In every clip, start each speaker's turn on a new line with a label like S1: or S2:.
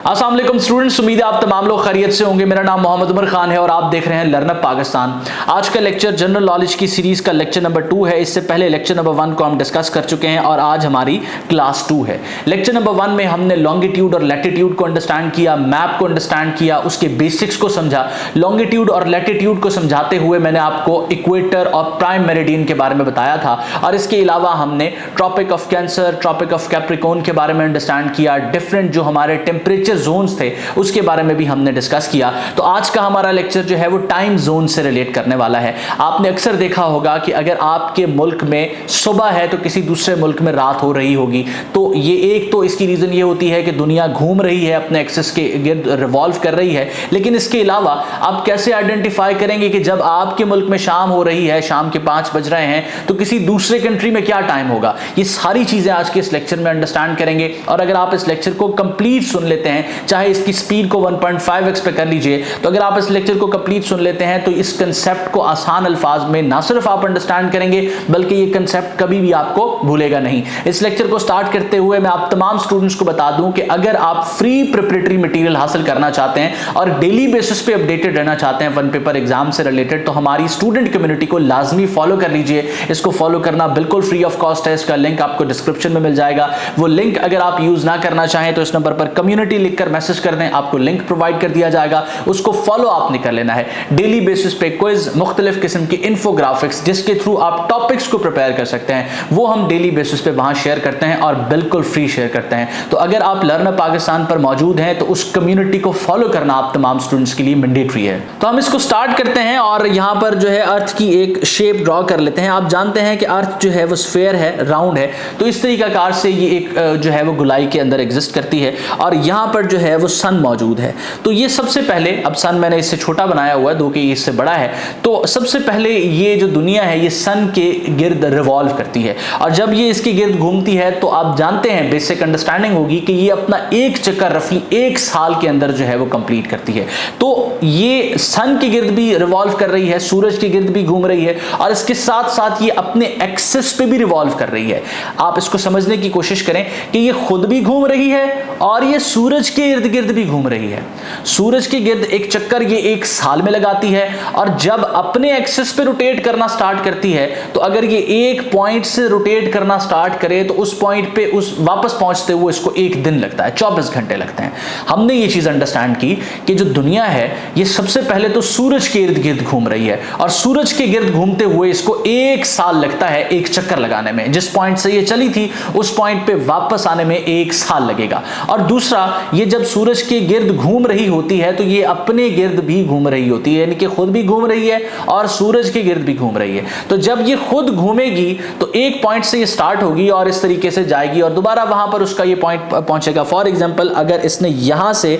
S1: अस्सलाम वालेकुम स्टूडेंट्स, उम्मीद है आप तमाम लोग खैरियत से होंगे। मेरा नाम मोहम्मद उमर खान है और आप देख रहे हैं लर्न अप पाकिस्तान। आज का लेक्चर जनरल नॉलेज की सीरीज का लेक्चर नंबर 2 है। इससे पहले लेक्चर नंबर 1 को हम डिस्कस कर चुके हैं और आज हमारी क्लास 2 है। लेक्चर नंबर 1 में हमने लॉन्गिट्यूड और लैटिट्यूड को अंडरस्टैंड किया, मैप को अंडरस्टैंड किया, उसके बेसिक्स को समझा। लॉन्गिट्यूड और लैटिट्यूड को समझाते हुए मैंने आपको इक्वेटर और प्राइम मेरिडियन के बारे में बताया था और इसके अलावा हमने tropic of cancer, tropic of capricorn के बारे में अंडरस्टैंड किया। डिफरेंट जो हमारे टेम्परेचर जोन्स थे उसके बारे में भी हमने डिस्कस किया। तो आज का हमारा लेक्चर जो है वो टाइम जोन से रिलेट करने वाला है। आपने अक्सर देखा होगा कि अगर आपके मुल्क में सुबह है तो किसी दूसरे मुल्क में रात हो रही होगी। तो ये एक तो इसकी रीजन ये होती है कि दुनिया घूम रही है, अपने एक्सिस के गिर्द रिवॉल्व कर रही है। लेकिन इसके अलावा आप कैसे आइडेंटिफाई करेंगे कि जब आपके मुल्क में शाम हो रही है, शाम के 5 बज रहे हैं, तो किसी दूसरे कंट्री में क्या टाइम होगा? ये सारी चीजें आज के इस लेक्चर में अंडरस्टैंड करेंगे। और अगर आप इस लेक्चर को कंप्लीट सुन लेते हैं, चाहे इसकी स्पीड को 1.5x पे कर लीजिए, तो अगर आप इस लेक्चर को कंप्लीट सुन लेते हैं तो इस कंसेप्ट को आसान अल्फाज में ना सिर्फ आप अंडरस्टैंड करेंगे बल्कि ये कंसेप्ट कभी भी आपको भूलेगा नहीं। इस लेक्चर को स्टार्ट करते हुए मैं आप तमाम स्टूडेंट्स को बता दूं कि अगर आप फ्री प्रिपरेटरी मटेरियल हासिल करना चाहते हैं और डेली बेसिस पे अपडेटेड रहना चाहते हैं वन पेपर एग्जाम से रिलेटेड, तो हमारी स्टूडेंट कम्युनिटी को लाजमी फॉलो कर लीजिए। इसको फॉलो करना बिल्कुल फ्री ऑफ कॉस्ट है। इसका लिंक आपको डिस्क्रिप्शन में मिल जाएगा। वो लिंक अगर आप यूज ना करना चाहें तो इस नंबर पर कम्युनिटी लिखकर मैसेज कर दें, आपको लिंक प्रोवाइड कर दिया जाएगा। उसको फॉलो आपने कर लेना है। डेली बेसिस पे क्विज, मुख्तलिफ किस्म की इंफोग्राफिक्स जिसके थ्रू आप टॉपिक्स को प्रिपेयर कर सकते हैं, वो हम डेली बेसिस पे वहां शेयर करते हैं और बिल्कुल फ्री शेयर करते हैं। तो अगर आप लर्न अप पाकिस्तान पर मौजूद हैं तो उस कम्युनिटी को फॉलो करना आप तमाम स्टूडेंट्स के लिए मैंडेटरी है। तो हम इसको स्टार्ट करते हैं और यहां पर जो है अर्थ की एक शेप ड्रॉ कर लेते हैं। आप जानते हैं कि अर्थ जो है वो स्फेयर है, राउंड है, तो इस तरीकाकार से ये एक जो है वो गोलाई के अंदर एग्जिस्ट करती है और यहां पर जो है वो सन मौजूद है। तो ये सबसे पहले, अब सन मैंने इससे छोटा बनाया हुआ है, दो कि इससे बड़ा है, तो सबसे पहले ये जो दुनिया है ये सन के गिर्द रिवॉल्व करती है और जब ये इसके गिर्द घूमती है तो आप जानते हैं, बेसिक अंडरस्टैंडिंग होगी कि ये अपना एक चक्कर रफली 1 साल के अंदर जो है वो कंप्लीट करती है। तो ये सन के गिर्द भी रिवॉल्व कर रही है, सूरज के गिर्द भी घूम रही है और इसके साथ साथ ये अपने एक्सिस पे भी रिवॉल्व कर रही है। आप इसको समझने की कोशिश करें कि ये खुद भी घूम रही है और ये सूरज के इर्द गिर्द भी घूम रही है। सूरज के गिर्द एक चक्कर ये 1 साल में लगाती है और जब अपने एक्सिस पे रोटेट करना स्टार्ट करती है तो अगर ये एक पॉइंट से रोटेट करना स्टार्ट करे तो उस पॉइंट पे उस वापस पहुंचते हुए इसको 1 दिन लगता है, 24 घंटे लगते हैं। हमने ये चीज अंडरस्टैंड की कि जो दुनिया है ये सबसे पहले तो सूरज के इर्द गिर्द घूम रही है और सूरज के गिर्द घूमते हुए इसको 1 साल लगता है एक चक्कर लगाने में। जिस पॉइंट से ये चली थी उस पॉइंट पे वापस आने में 1 साल लगेगा। और दूसरा, ये जब सूरज के गिर्द घूम रही होती है तो ये अपने गिर्द भी घूम रही होती है, यानी कि खुद भी घूम रही है और सूरज के गिर्द भी घूम रही है। तो जब ये खुद घूमेगी तो एक पॉइंट से ये स्टार्ट होगी और इस तरीके से जाएगी और दोबारा वहां पर उसका ये पॉइंट पहुंचेगा। फॉर एग्जांपल, अगर इसने यहां से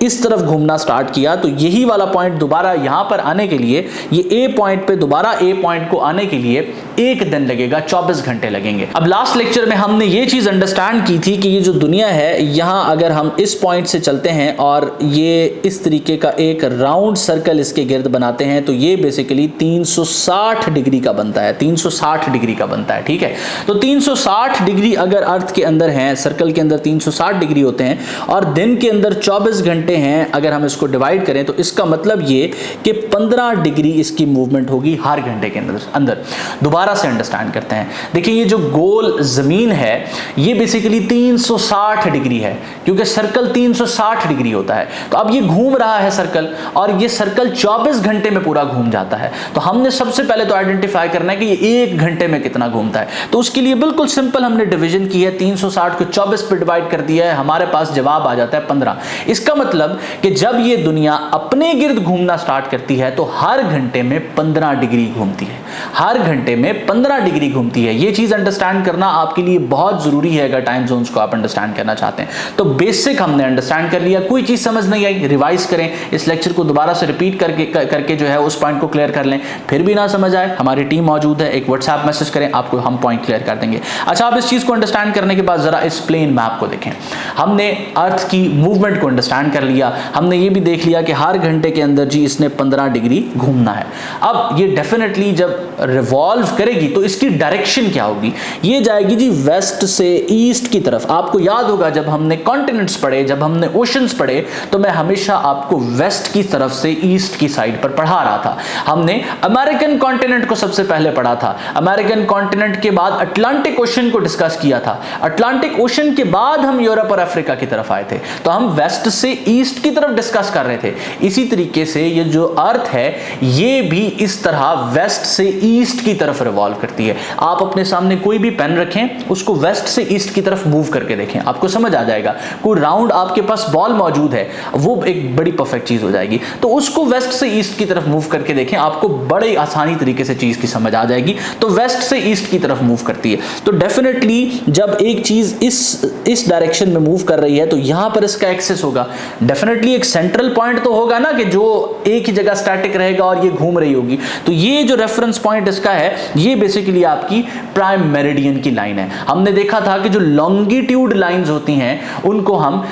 S1: इस तरफ घूमना स्टार्ट किया तो यही वाला पॉइंट दोबारा यहां पर आने के लिए, ये ए पॉइंट पे दोबारा ए पॉइंट को आने के लिए 1 दिन लगेगा, 24 घंटे लगेंगे। अब लास्ट लेक्चर में हमने ये चीज अंडरस्टैंड की थी कि ये जो दुनिया है, यहां अगर हम इस पॉइंट से चलते हैं और ये इस तरीके का एक राउंड सर्कल इसके गिर्द बनाते हैं तो ये बेसिकली 360 डिग्री का बनता है, 360 डिग्री का बनता है। ठीक है, तो 360 डिग्री अगर अर्थ के अंदर है, सर्कल के अंदर 360 डिग्री होते हैं और दिन के अंदर 24 घंटे हैं, अगर हम इसको डिवाइड करें तो इसका मतलब ये कि 15 डिग्री इसकी मूवमेंट होगी हर घंटे के अंदर। दोबारा से अंडरस्टैंड करते हैं। देखिए, ये जो गोल जमीन है ये बेसिकली 360 डिग्री है क्योंकि सर्कल 360 डिग्री होता है। तो अब ये घूम रहा है सर्कल और ये सर्कल 24 घंटे में पूरा घूम जाता है। तो हमने सबसे पहले तो आइडेंटिफाई करना है कि ये 1 घंटे में कितना घूमता है। तो उसके लिए बिल्कुल सिंपल हमने डिवीजन की है, 360 को 24 पे डिवाइड कर दिया है, हमारे पास जवाब आ जाता है 15। इसका मतलब कि जब ये दुनिया अपने गिर्द घूमना स्टार्ट करती है तो हर घंटे में 15 डिग्री घूमती है, हर घंटे में 15 डिग्री घूमती है। ये चीज अंडरस्टैंड करना आपके लिए बहुत जरूरी है अगर टाइम जोन्स को आप अंडरस्टैंड करना चाहते हैं। तो बेसिक हमने अंडरस्टैंड कर लिया। कोई चीज समझ नहीं आई, रिवाइज करें, इस लेक्चर को दोबारा से रिपीट करके जो है उस पॉइंट को क्लियर कर लें। फिर भी ना समझ आए, हमारी टीम मौजूद है, एक व्हाट्सएप मैसेज करें, आपको हम पॉइंट क्लियर कर देंगे। अच्छा, आप इस चीज को अंडरस्टैंड करने के बाद जरा इस प्लेन मैप को देखें। हमने अर्थ की मूवमेंट को अंडरस्टैंड कर लिया, हमने ये भी देख लिया कि हर घंटे के अंदर जी इसने 15 डिग्री घूमना है। अब ये डेफिनेटली जब रिवॉल्व करेगी तो इसकी डायरेक्शन क्या होगी, ये जाएगी जी वेस्ट से ईस्ट की तरफ। आपको याद होगा जब हमने कॉन्टिनेंट्स पढ़े, जब हमने ओशंस पढ़े, तो मैं हमेशा आपको वेस्ट की तरफ से ईस्ट की साइड पर पढ़ा रहा था। हमने अमेरिकन कॉन्टिनेंट को सबसे पहले पढ़ा था, अमेरिकन कॉन्टिनेंट के बाद अटलांटिक ओशन को डिस्कस किया था, अटलांटिक ओशन के बाद हम यूरोप और अफ्रीका की तरफ आए थे, तो हम वेस्ट से ईस्ट की तरफ डिस्कस कर रहे थे। इसी तरीके से ये जो अर्थ है ये भी इस तरह वेस्ट से ईस्ट की तरफ रिवॉल्व करती है। आप अपने सामने कोई भी पेन रखें, उसको वेस्ट से ईस्ट की तरफ मूव करके देखें, आपको समझ आ जाएगा। कोई राउंड आपके पास बॉल मौजूद है, वो एक बड़ी परफेक्ट चीज हो जाएगी, तो उसको वेस्ट से ईस्ट की तरफ मूव करके देखें, आपको बड़े आसानी तरीके से चीज की समझ आ जाएगी। तो वेस्ट से ईस्ट की तरफ मूव करती है, तो डेफिनेटली जब एक चीज इस डायरेक्शन में मूव कर रही है तो यहां पर इसका एक्सेस होगा। डेफिनेटली एक सेंट्रल पॉइंट तो होगा ना कि जो एक ही जगह स्टैटिक रहेगा और ये घूम रही होगी, तो ये जो रेफरेंस पॉइंट इसका है ये बेसिकली आपकी प्राइम मेरिडियन की लाइन है। हमने देखा था कि जो लॉन्गिट्यूड लाइंस होती हैं उनको हम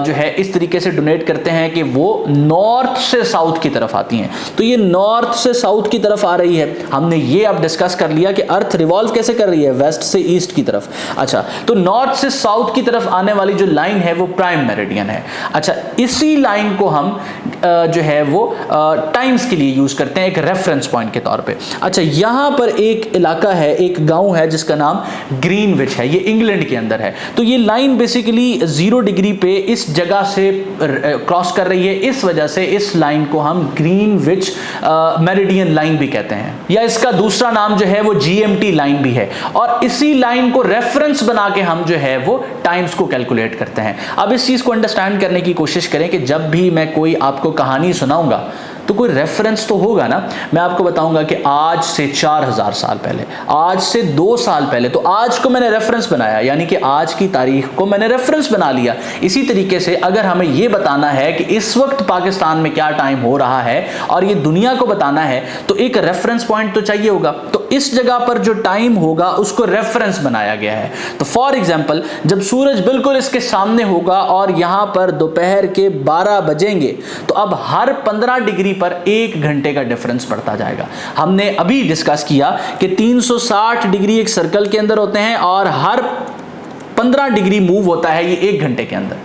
S1: जो है इस तरीके से डोनेट करते हैं कि वो नॉर्थ से साउथ की तरफ आती हैं, तो ये नॉर्थ से साउथ की तरफ आ रही है। हमने ये अब डिस्कस कर लिया कि अर्थ रिवॉल्व कैसे कर रही है, वेस्ट से ईस्ट की तरफ। अच्छा, तो नॉर्थ से साउथ की तरफ आने वाली जो लाइन है वो प्राइम मेरिडियन है। अच्छा, इसी लाइन को हम जो है वो टाइम्स के लिए यूज करते हैं एक रेफरेंस पॉइंट के तौर पे। अच्छा, यहां पर एक इलाका है, एक गांव है जिसका नाम ग्रीनविच है, ये इंग्लैंड के अंदर है। तो ये लाइन बेसिकली 0 डिग्री पे इस जगह से क्रॉस कर रही है, इस वजह से इस लाइन को हम ग्रीनविच मेरिडियन लाइन भी कहते हैं, या इसका दूसरा नाम जो है वो GMT लाइन भी है। और इसी लाइन को रेफरेंस बना के हम जो है वो टाइम्स को कैलकुलेट करते हैं। अब इस चीज को अंडरस्टैंड करने की कोशिश करें कि जब भी मैं कोई आपको कहानी सुनाऊंगा तो कोई रेफरेंस तो होगा ना। मैं आपको बताऊंगा कि आज से 4000 साल पहले, आज से 2 साल पहले, तो आज को मैंने रेफरेंस बनाया, यानी कि आज की तारीख को मैंने रेफरेंस बना लिया। इसी तरीके से अगर हमें यह बताना है कि इस वक्त पाकिस्तान में क्या टाइम हो रहा है और ये दुनिया को बताना है, तो एक रेफरेंस पॉइंट तो चाहिए होगा। तो इस जगह पर जो टाइम होगा उसको रेफरेंस बनाया गया है। तो फॉर एग्जाम्पल, जब सूरज बिल्कुल इसके सामने होगा और यहां पर दोपहर के 12 बजेंगे, तो अब हर 15 डिग्री पर 1 घंटे का डिफरेंस पड़ता जाएगा। हमने अभी डिस्कस किया कि 360 डिग्री एक सर्कल के अंदर होते हैं और हर 15 डिग्री मूव होता है ये 1 घंटे के अंदर,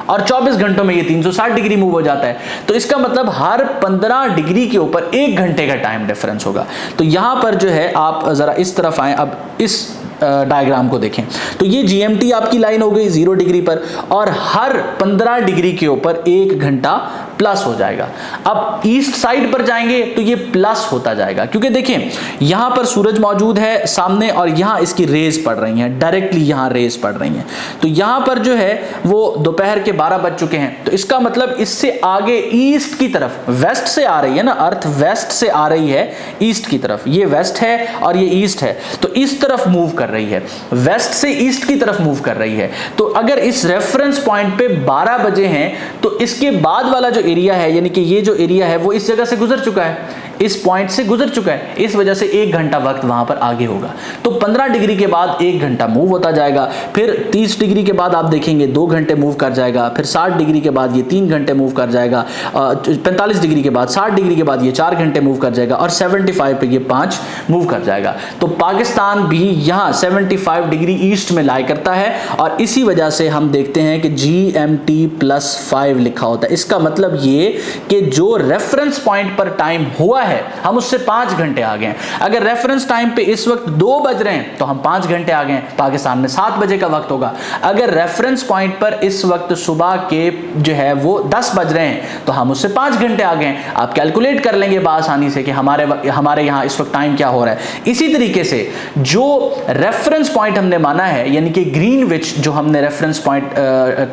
S1: और 24 घंटों में ये 360 डिग्री मूव हो जाता है। तो इसका मतलब हर 15 डिग्री के ऊपर 1 घंटे का टाइम डिफरेंस होगा। तो यहां पर जो है आप जरा इस तरफ आए, अब इस डायग्राम को देखें, तो ये GMT आपकी लाइन हो गई 0 डिग्री पर, और हर 15 डिग्री के ऊपर 1 घंटा प्लस हो जाएगा। अब ईस्ट साइड पर जाएंगे तो ये प्लस होता जाएगा, क्योंकि देखें यहां पर सूरज मौजूद है सामने और यहां इसकी रेज पड़ रही हैं, डायरेक्टली यहां रेज पड़ रही हैं। तो यहां पर जो है वो दोपहर के 12 बज चुके हैं, तो इसका मतलब इससे आगे ईस्ट की तरफ, वेस्ट से आ रही है ना, अर्थ वेस्ट से आ रही है ईस्ट की तरफ, ये वेस्ट है और ये ईस्ट है, तो इस तरफ मूव कर रही है, वेस्ट से ईस्ट की तरफ मूव कर रही है। तो अगर इस रेफरेंस पॉइंट पे 12 बजे हैं तो इसके बाद वाला जो एरिया है, यानी कि ये जो एरिया है वो इस जगह से गुजर चुका है, इस पॉइंट से गुजर चुका है, इस वजह से 1 घंटा वक्त वहां पर आगे होगा। तो 15 डिग्री के बाद 1 घंटा मूव होता जाएगा, फिर 30 डिग्री के बाद आप देखेंगे 2 घंटे मूव कर जाएगा, फिर 60 डिग्री के बाद ये 3 घंटे मूव कर जाएगा, 45 डिग्री के बाद, 60 डिग्री के बाद ये 4 घंटे मूव कर जाएगा, और 75 पे ये 5 मूव कर जाएगा। तो पाकिस्तान भी यहाँ 75 डिग्री ईस्ट में लाई करता है, और इसी वजह से हम देखते हैं कि GMT+5 लिखा होता है। इसका मतलब ये कि जो रेफरेंस पॉइंट पर टाइम हुआ है हम उससे 5 घंटे आ गए। अगर रेफरेंस टाइम पे इस वक्त 2 बज रहे हैं तो हम 5 घंटे आ गए, पाकिस्तान में 7 बजे का वक्त होगा। अगर रेफरेंस पॉइंट पर इस वक्त सुबह के जो है वो 10 बज रहे हैं तो हम उससे 5 घंटे आ गए। आप कैलकुलेट कर लेंगे बासानी से कि हमारे यहाँ इस वक्त टाइम क्या हो रहा है। इसी तरीके से जो रेफरेंस पॉइंट हमने माना है, यानी कि ग्रीनविच जो हमने रेफरेंस पॉइंट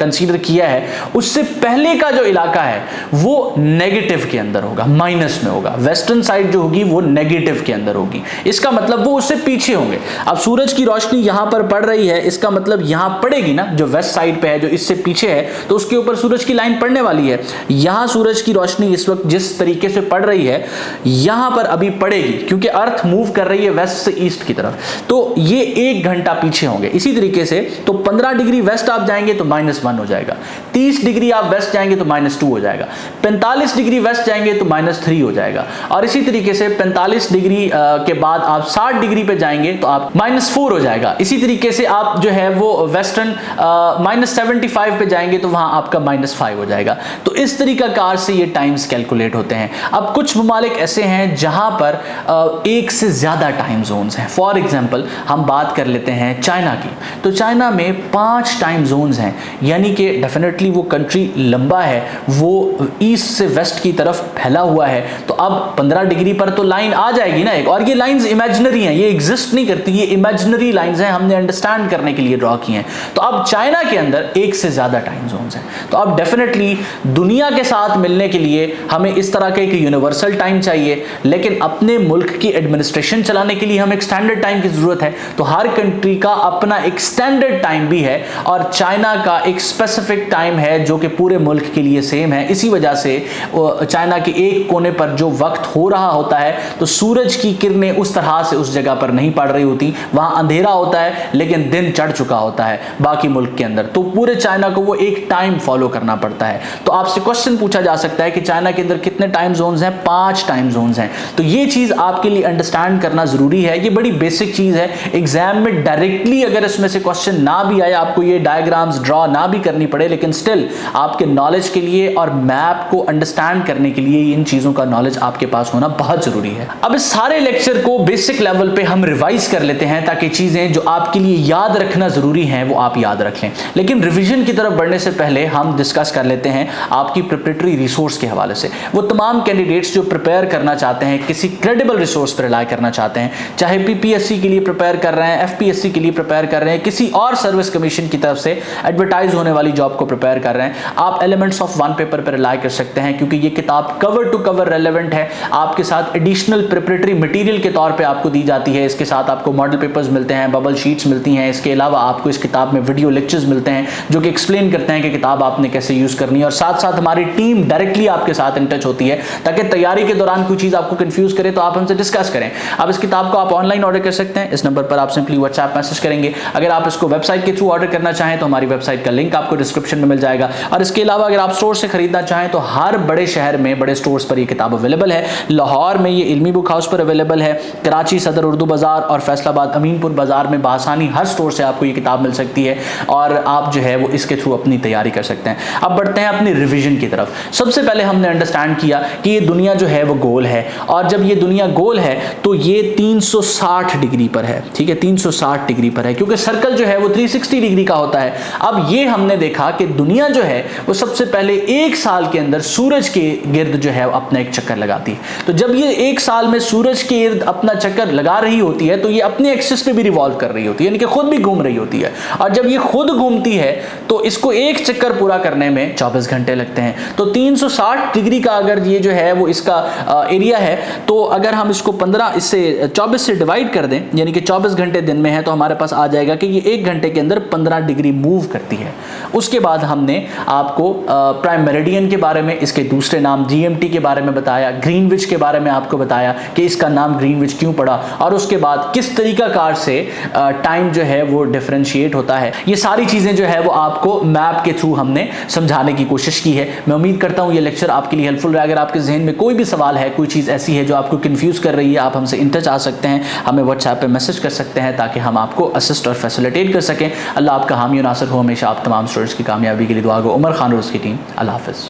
S1: कंसीडर किया है, उससे पहले का जो इलाका है वो नेगेटिव के अंदर होगा, माइनस में होगा। वेस्ट वेस्टर्न साइड जो होगी वो नेगेटिव के अंदर होगी। इसका मतलब वो उससे पीछे होंगे। अब सूरज की रोशनी यहां पर पड़ रही है, इसका मतलब यहां पड़ेगी ना, जो वेस्ट साइड पे है, जो इससे पीछे है, तो उसके ऊपर सूरज की लाइन पड़ने वाली है। यहां सूरज की रोशनी इस वक्त जिस तरीके से पड़ रही है यहां पर अभी पड़ेगी, क्योंकि अर्थ मूव कर रही है वेस्ट से ईस्ट की तरफ, तो ये 1 घंटा पीछे होंगे। इसी तरीके से तो 15 डिग्री वेस्ट आप जाएंगे तो -1 हो जाएगा, 30 डिग्री आप वेस्ट जाएंगे तो -2 हो जाएगा, 45 डिग्री वेस्ट जाएंगे तो -3 हो जाएगा, और इसी तरीके से 45 डिग्री के बाद आप 60 डिग्री पे जाएंगे तो आप -4 हो जाएगा। इसी तरीके से आप जो है वो वेस्टर्न -75 पे जाएंगे तो वहां आपका -5 हो जाएगा। तो इस तरीका कार से ये टाइम्स कैलकुलेट होते हैं। अब कुछ ममालिक ऐसे हैं जहां पर एक से ज्यादा टाइम जोन्स हैं। फॉर एग्जांपल हम बात कर लेते हैं चाइना की, तो चाइना में 5 टाइम जोन्स हैं, यानी कि डेफिनेटली वो कंट्री लंबा है, वो ईस्ट से वेस्ट की तरफ फैला हुआ है। तो अब 15 डिग्री पर तो लाइन आ जाएगी ना एक, और ये लाइंस इमेजिनरी हैं, ये एग्जिस्ट नहीं करती, ये इमेजिनरी लाइंस हैं, हमने अंडरस्टैंड करने के लिए ड्रॉ की हैं। तो अब चाइना के अंदर एक से ज्यादा टाइम जोन्स हैं। तो अब डेफिनेटली दुनिया के साथ मिलने के लिए हमें इस तरह का एक यूनिवर्सल टाइम चाहिए, लेकिन अपने मुल्क की एडमिनिस्ट्रेशन चलाने के लिए हमें एक स्टैंडर्ड टाइम की जरूरत है। तो हर कंट्री का अपना एक स्टैंडर्ड टाइम भी है, और चाइना का एक स्पेसिफिक टाइम है जो कि पूरे मुल्क के लिए सेम है। इसी वजह से चाइना के एक कोने पर जो वक्त हो रहा होता है तो सूरज की किरणें उस तरह से उस जगह पर नहीं पड़ रही होती, वहां अंधेरा होता है लेकिन दिन चढ़ चुका होता है बाकी मुल्क के अंदर। तो पूरे चाइना को वो एक टाइम फॉलो करना पड़ता है। तो आपसे क्वेश्चन पूछा जा सकता है कि चाइना के अंदर कितने टाइम जोन्स हैं? 5 टाइम जोन्स हैं। तो ये चीज आपके लिए अंडरस्टैंड करना जरूरी है, ये बड़ी बेसिक चीज है। एग्जाम में डायरेक्टली अगर इसमें से क्वेश्चन ना भी आए, आपको ये डायग्राम्स ड्रॉ ना भी करनी पड़े, लेकिन स्टिल आपके नॉलेज के लिए और मैप को अंडरस्टैंड करने के लिए इन चीजों का नॉलेज आपके पास होना बहुत जरूरी है। अब इस सारे लेक्चर को बेसिक लेवल पे हम रिवाइज कर लेते हैं, ताकि चीजें जो आपके लिए याद रखना जरूरी है वो आप याद रख लें। लेकिन रिवीजन की तरफ बढ़ने से पहले हम डिस्कस कर लेते हैं आपकी प्रिपरेटरी रिसोर्स के हवाले से। वो तमाम कैंडिडेट्स जो प्रिपेयर करना चाहते हैं, किसी क्रेडिबल रिसोर्स पर रिलाई करना चाहते हैं, चाहे पीपीएससी के लिए प्रिपेयर कर रहे हैं, एफपीएससी के लिए प्रिपेयर कर रहे हैं, किसी और सर्विस कमीशन की तरफ से एडवर्टाइज होने वाली जॉब को प्रिपेयर कर रहे हैं, आप एलिमेंट्स ऑफ वन पेपर पर रिलाई कर सकते हैं, क्योंकि ये किताब कवर टू कवर रेलेवेंट है। आपके साथ एडिशनल प्रिपरेटरी मटेरियल के तौर पे आपको दी जाती है। इसके साथ आपको मॉडल पेपर्स मिलते हैं, बबल शीट्स मिलती हैं। इसके अलावा आपको इस किताब में वीडियो लेक्चर्स मिलते हैं जो कि एक्सप्लेन करते हैं कि किताब आपने कैसे यूज करनी है, और साथ साथ हमारी टीम डायरेक्टली आपके साथ इन टच होती है, ताकि तैयारी के दौरान कोई चीज आपको कंफ्यूज करे तो आप हमसे डिस्कस करें। अब इस किताब को आप ऑनलाइन ऑर्डर कर सकते हैं। इस नंबर पर आप सिंपली व्हाट्सएप मैसेज करेंगे। अगर आप इसको वेबसाइट के थ्रू ऑर्डर करना चाहें तो हमारी वेबसाइट का लिंक आपको डिस्क्रिप्शन में मिल जाएगा, और इसके अलावा अगर आप स्टोर से खरीदना चाहें तो हर बड़े शहर में बड़े स्टोर्स पर ये किताब अवेलेबल है। लाहौर में ये इल्मी बुक हाउस पर अवेलेबल है, कराची सदर उर्दू बाजार और फैसलाबाद अमीनपुर बाजार में बासानी हर स्टोर से आपको ये किताब मिल सकती है, और आप जो है वो इसके थ्रू अपनी तैयारी कर सकते हैं। अब बढ़ते हैं अपनी रिवीजन की तरफ। सबसे पहले हमने अंडरस्टैंड किया कि ये दुनिया जो है वो गोल है, और जब ये दुनिया गोल है तो ये 360 डिग्री पर है। ठीक है, 360 डिग्री पर है, क्योंकि सर्कल जो है वो 360 डिग्री का होता है। अब ये हमने देखा कि दुनिया जो है वो सबसे पहले 1 साल के अंदर सूरज के गिर्द जो है अपना एक चक्कर लगाती है। तो जब ये 1 साल में सूरज के इर्द अपना चक्कर लगा रही होती है तो ये अपने एक्सिस पे भी रिवॉल्व कर रही होती है, यानी कि खुद भी घूम रही होती है। और जब ये खुद घूमती है तो इसको एक चक्कर पूरा करने में 24 घंटे लगते हैं। तो 360 डिग्री का अगर ये जो है वो इसका एरिया है, तो अगर हम इसको 24 से डिवाइड कर दें, यानी कि 24 घंटे दिन में है, तो हमारे पास आ जाएगा कि ये 1 घंटे के अंदर 15 डिग्री मूव करती है। उसके बाद हमने आपको प्राइम मेरिडियन के बारे में, इसके दूसरे नाम जीएमटी के बारे में बताया, ग्रीनविच के बारे में आपको बताया कि इसका नाम ग्रीनविच क्यों पड़ा, और उसके बाद किस तरीका कार से टाइम जो है वो डिफरेंशिएट होता है। ये सारी चीजें जो है वो आपको मैप के थ्रू हमने समझाने की कोशिश की है। मैं उम्मीद करता हूं ये लेक्चर आपके लिए हेल्पफुल रहा। अगर आपके जहन में कोई भी सवाल है, कोई चीज ऐसी है जो आपको कंफ्यूज कर रही है, आप हमसे इन टच आ सकते हैं, हमें व्हाट्सएप पे मैसेज कर सकते हैं, ताकि हम आपको असिस्ट और फैसिलिटेट कर सकें। अल्लाह आपका हामी और नासिर हो। हमेशा आप तमाम स्टूडेंट्स की कामयाबी के लिए दुआ गो। उमर खान और उसकी टीम। अल्लाह हाफिज।